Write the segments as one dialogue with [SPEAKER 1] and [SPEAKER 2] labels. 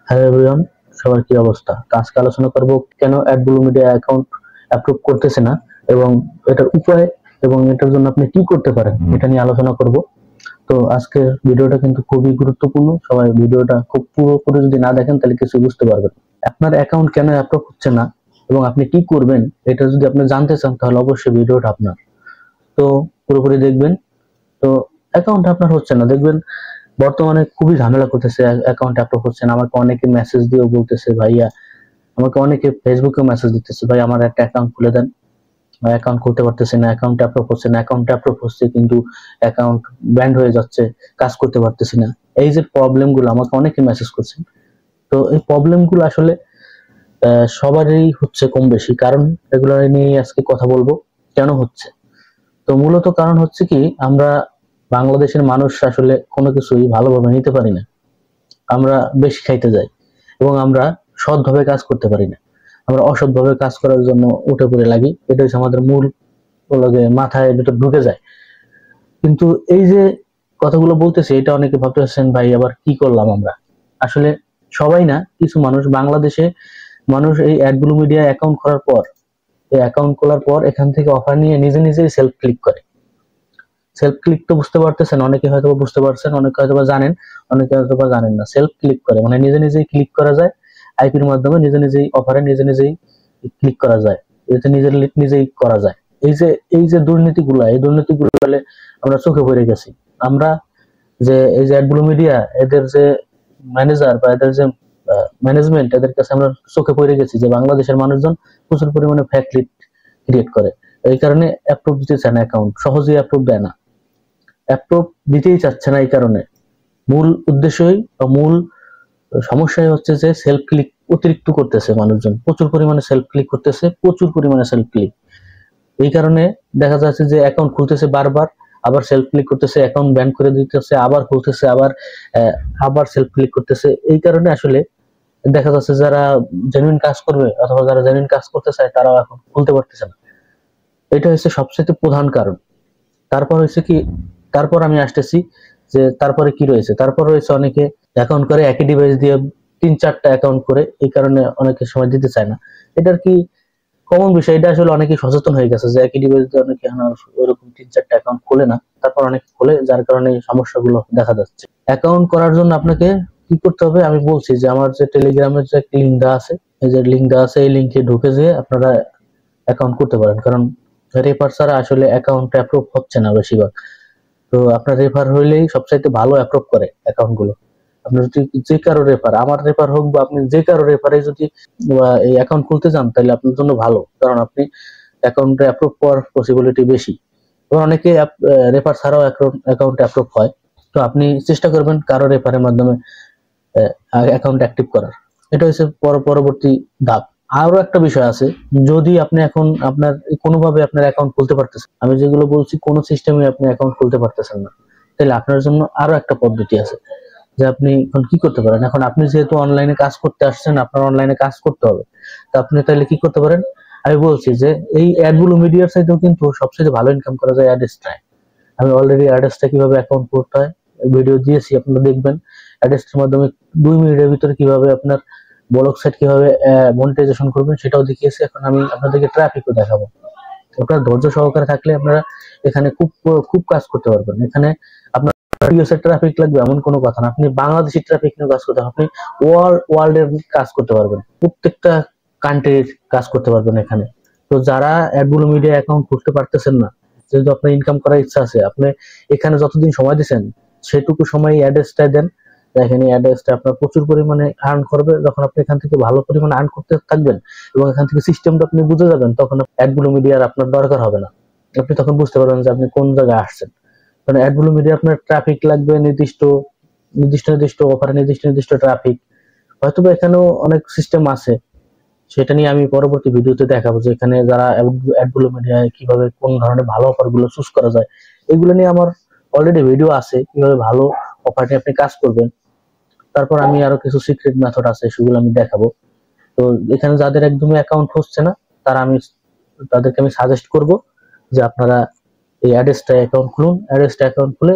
[SPEAKER 1] Hello everyone, সবার কি অবস্থা? তো আজকে আলোচনা করব কেন অ্যাডব্লু মিডিয়া অ্যাকাউন্ট অ্যাপ্রুভ করতেছে না এবং এটার উপায় এবং এটার জন্য আপনি কি করতে পারেন এটা নিয়ে আলোচনা করব। তো আজকের ভিডিওটা কিন্তু খুবই গুরুত্বপূর্ণ, সবাই ভিডিওটা খুব পুরোপুরি যদি না দেখেন তাহলে কিছু বুঝতে পারবেন। আপনার অ্যাকাউন্ট কেন অ্যাপ্রুভ হচ্ছে না এবং আপনি কি করবেন এটা যদি আপনি জানতে চান তাহলে অবশ্যই ভিডিওটা আপনার। তো পুরোপুরি দেখবেন। তো অ্যাকাউন্ট আপনার হচ্ছে না, দেখবেন বর্তমানে খুবই ঝামেলা করতেছে, অ্যাকাউন্ট অ্যাপ্রুভ হচ্ছে না। আমাকে অনেকে মেসেজ দিয়েও বলতেছে ভাইয়া, আমাকে অনেকে ফেসবুকে মেসেজ দিতেছে ভাই আমার একটা অ্যাকাউন্ট খুলে দেন, অ্যাকাউন্ট খুলতে পারতেছে না, অ্যাকাউন্ট অ্যাপ্রুভ হচ্ছে না, অ্যাকাউন্ট অ্যাপ্রুভ হচ্ছে কিন্তু অ্যাকাউন্ট ব্যান্ড হয়ে যাচ্ছে, কাজ করতে পারতেছি না। এই যে প্রবলেম গুলো আমাকে অনেকে মেসেজ করছে। তো এই প্রবলেম গুলো আসলে সবারই হচ্ছে কম বেশি, কারণ এগুলো নিয়ে আজকে কথা বলবো কেন হচ্ছে। তো মূলত কারণ হচ্ছে কি, আমরা বাংলাদেশের মানুষ আসলে কোনো কিছুই ভালোভাবে নিতে পারি না। আমরা বেশি খাইতে যাই এবং আমরা সৎভাবে কাজ করতে পারি না। আমরা অসৎভাবে কাজ করার জন্য উঠে পড়ে লাগি, এটা হচ্ছে আমাদের মূল মাথায় ভিতর ঢুকে যায়। কিন্তু এই যে কথাগুলো বলতেছে এটা অনেকে ভাবতেছেন ভাই আবার কি করলাম আমরা। আসলে সবাই না, কিছু মানুষ বাংলাদেশে মানুষ এই অ্যাডব্লু মিডিয়া অ্যাকাউন্ট করার পর, এই অ্যাকাউন্ট খোলার পর এখান থেকে অফার নিয়ে নিজে নিজেই সেলফ ক্লিক করে। সেলফ ক্লিক তো বুঝতে পারতেছেন, অনেকে হয়তো বুঝতে পারছেন, অনেকে হয়তো জানেন, অনেকে হয়তো জানেন না। সেলফ ক্লিক করে মানে নিজে নিজেই ক্লিক করা যায়, আইপির মাধ্যমে নিজে নিজেই অফারে নিজে নিজেই ক্লিক করা যায়, এতে নিজের লিড নিজেই করা যায়। এই যে দুর্নীতিগুলো, এই দুর্নীতিগুলো ফলে আমরা চোখে পড়ে গেছি। আমরা যে এই যে অ্যাডব্লু মিডিয়া, এদের যে ম্যানেজার বা এদের যে ম্যানেজমেন্ট, এদের কাছে আমরা চোখে পড়ে গেছি যে বাংলাদেশের মানুষজন প্রচুর পরিমাণে ফেক লিড ক্রিয়েট করে। এই কারণে অ্যাপ্রুভ দিতে চায় না, অ্যাকাউন্ট সহজেই অ্যাপ্রুভ দেয় না, অ্যাপ্রুভ দিতেই চাচ্ছে না। এই কারণে মূল উদ্দেশ্যই বা মূল সমস্যাই হচ্ছে যে সেলফ ক্লিক অতিরিক্ত করতেছে মানুষজন, প্রচুর পরিমাণে সেলফ ক্লিক করতেছে, প্রচুর পরিমাণে সেলফ ক্লিক। এই কারণে দেখা যাচ্ছে যে অ্যাকাউন্ট খুলতেছে বারবার, আবার সেলফ ক্লিক করতেছে, অ্যাকাউন্ট ব্যান করে দিতেছে, আবার খুলতেছে, আবার সেলফ ক্লিক করতেছে। এই কারণে আসলে দেখা যাচ্ছে যারা জেনুইন কাজ করবে অথবা যারা জেনুইন কাজ করতে চায় তারাও এখন খুলতে পারতেছে না। এটা হচ্ছে সবচেয়ে প্রধান কারণ। তারপর হচ্ছে কি, তারপর আমি আসতেছি যে তারপরে কি রয়েছে। তারপর রয়েছে অনেকে অ্যাকাউন্ট করে একই ডিভাইস দিয়ে 3-4টা অ্যাকাউন্ট করে, এই কারণে অনেকে সময় দিতে চায় না। এটার কি কমন বিষয়, এটা আসলে অনেকে সচেতন হয়ে গেছে যে একই ডিভাইস দিয়ে অনেকে এখন আর ওরকম 3-4টা অ্যাকাউন্ট খোলে না, তারপর অনেকে খোলে, যার কারণে এই সমস্যাগুলো দেখা যাচ্ছে। অ্যাকাউন্ট করার জন্য আপনাকে কি করতে হবে আমি বলছি, যে আমার যে টেলিগ্রামের যে লিঙ্ক দেওয়া আছে, এই যে লিঙ্ক দেওয়া আছে, এই লিঙ্কে ঢুকে যেয়ে আপনারা অ্যাকাউন্ট করতে পারেন। কারণ রেফার ছাড়া আসলে অ্যাকাউন্ট অ্যাপ্রুভ হচ্ছে না বেশিরভাগ। তো আপনার রেফার হইলেই সবচাইতে ভালো অ্যাপ্রুভ করে অ্যাকাউন্ট গুলো। আপনি যদি যে কারো রেফার, আমার রেফার হোক বা আপনি যে কারো রেফারে যদি এই অ্যাকাউন্ট খুলতে চান তাহলে আপনার জন্য ভালো, কারণ আপনি অ্যাকাউন্টে অ্যাপ্রুভ হওয়ার পসিবিলিটি বেশি। এবং অনেকে রেফার ছাড়াও অ্যাকাউন্ট অ্যাপ্রুভ হয়। তো আপনি চেষ্টা করবেন কারো রেফারের মাধ্যমে অ্যাকাউন্ট অ্যাক্টিভ করার। এটা হচ্ছে পরবর্তী ধাপ। আরো একটা বিষয় আছে, যদি আপনি এখন আপনার কোনোভাবে আপনার অ্যাকাউন্ট খুলতে পারতেছেন, আমি যেগুলো বলছি কোনো সিস্টেমে আপনি অ্যাকাউন্ট খুলতে পারতেছেন না, তাহলে আপনার জন্য আরো একটা পদ্ধতি আছে যে আপনি এখন কি করতে পারেন। এখন আপনি যেহেতু অনলাইনে কাজ করতে আসছেন, আপনার অনলাইনে কাজ করতে হবে, তো আপনি তাহলে কি করতে পারেন। আমি বলছি যে এই অ্যাডগুলো মিডিয়ার সাইডেও কিন্তু সবচেয়ে ভালো ইনকাম করা যায় অ্যাডস্ট্রায়। আমি অলরেডি অ্যাডস্ট্রা কিভাবে অ্যাকাউন্ট করতে হয় ভিডিও দিয়েছি, আপনারা দেখবেন। অ্যাডস্ট্রার মাধ্যমে 2 মিনিটের ভিতরে কিভাবে আপনার ব্লগ সাইট কিভাবে মনিটাইজেশন করবেন সেটাও দেখিয়েছি। এখন আমি আপনাদেরকে ট্রাফিকও দেখাবো। আপনারা ধৈর্য সহকারে থাকলে আপনারা এখানে খুব খুব কাজ করতে পারবেন। এখানে আপনার ইউএসএ ট্রাফিক লাগবে এমন কোনো কথা না, আপনি বাংলাদেশি ট্রাফিক নিয়ে কাজ করতে, আপনি ওয়ার্ল্ডের কাজ করতে পারবেন, প্রত্যেকটা কান্ট্রির কাজ করতে পারবেন এখানে। তো যারা অ্যাডব্লু মিডিয়া অ্যাকাউন্ট করতে পারতেছেন না, যেহেতু আপনার ইনকাম করার ইচ্ছা আছে, আপনি এখানে যতদিন সময় দিচ্ছেন সেটুকু সময় অ্যাড্রেসটাই দেন। দেখেন এই অ্যাড্রেসটা আপনার প্রচুর পরিমাণে আর্ন করবে। যখন আপনি এখান থেকে ভালো পরিমাণে আর্ন করতে থাকবেন এবং এখান থেকে সিস্টেমটা আপনি বুঝে যাবেন, তখন অ্যাডব্লু মিডিয়ার আপনার দরকার হবে না। আপনি তখন বুঝতে পারবেন যে আপনি কোন জায়গায় আসছেন। কারণ অ্যাডব্লু মিডিয়া আপনার ট্রাফিক লাগবে, নির্দিষ্ট নির্দিষ্ট নির্দিষ্ট অফারে নির্দিষ্ট নির্দিষ্ট ট্রাফিক। হয়তোবা এখানেও অনেক সিস্টেম আছে, সেটা নিয়ে আমি পরবর্তী ভিডিওতে দেখাবো যে এখানে যারা অ্যাডগুলো মিডিয়ায় কিভাবে কোন ধরনের ভালো অফার গুলো চুজ করা যায়। এগুলো নিয়ে আমার অলরেডি ভিডিও আছে, কিভাবে ভালো অফার নিয়ে আপনি কাজ করবেন। তারপর আমি আরো কিছু সিক্রেট মেথড আছে, সেগুলো আমি দেখাবো। তো এখানে যাদের একদমই অ্যাকাউন্ট হচ্ছে না, তারা আমি তাদেরকে আমি সাজেস্ট করব যে আপনারা এই অ্যাডেস্টা অ্যাকাউন্ট খুলুন। অ্যাডেস্টা অ্যাকাউন্ট খুলে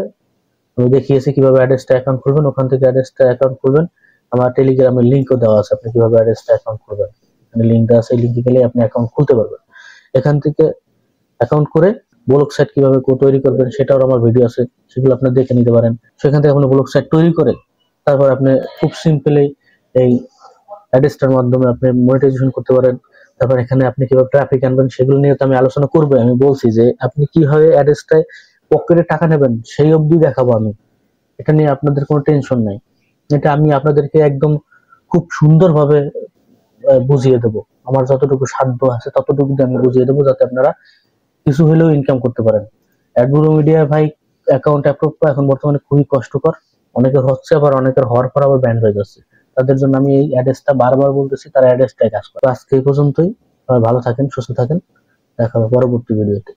[SPEAKER 1] আমি দেখিয়েছি কিভাবে অ্যাডেস্টা অ্যাকাউন্ট খুলবেন, ওখান থেকে অ্যাডেস্টা অ্যাকাউন্ট খুলবেন, আমার টেলিগ্রামের লিঙ্কও দেওয়া আছে, আপনি কিভাবে অ্যাড্রেসটা অ্যাকাউন্ট করবেন, এখানে লিঙ্ক দেওয়া আছে, এই লিঙ্কে গেলে আপনি অ্যাকাউন্ট খুলতে পারবেন। এখান থেকে অ্যাকাউন্ট করে ব্লগ সাইট কিভাবে তৈরি করবেন সেটাও আমার ভিডিও আছে, সেগুলো আপনি দেখে নিতে পারেন। সেখান থেকে আপনি ব্লগ সাইট তৈরি করে তারপর আপনি খুব সিম্পলি এই অ্যাড্রেসটার মাধ্যমে আপনি মনিটাইজেশন করতে পারেন। তারপর এখানে আপনি কিভাবে ট্রাফিক আনবেন সেগুলো নিয়ে তো আমি আলোচনা করবো। আমি বলছি যে আপনি কিভাবে অ্যাড্রেসটায় পকেটে টাকা নেবেন সেই অবধি দেখাবো আমি, এটা নিয়ে আপনাদের কোনো টেনশন নাই। এটা আমি আপনাদেরকে একদম খুব সুন্দরভাবে বুঝিয়ে দেবো, আমার যতটুকু সাধ্য আছে ততটুকু দিয়ে আমি বুঝিয়ে দেবো, যাতে আপনারা কিছু হলেও ইনকাম করতে পারেন। অ্যাডব্লু মিডিয়া ভাই অ্যাকাউন্ট অ্যাপ্রুভ করা এখন বর্তমানে খুবই কষ্টকর, অনেকের হচ্ছে আবার অনেকের হওয়ার পর আবার ব্যান্ড হয়ে যাচ্ছে। তাদের জন্য আমি এই অ্যাড্রেসটা বারবার বলতেছি, তারা অ্যাড্রেসটাই কাজ করে। আজকে এই পর্যন্তই, সবাই ভালো থাকেন, সুস্থ থাকেন, দেখা হবে পরবর্তী ভিডিওতে।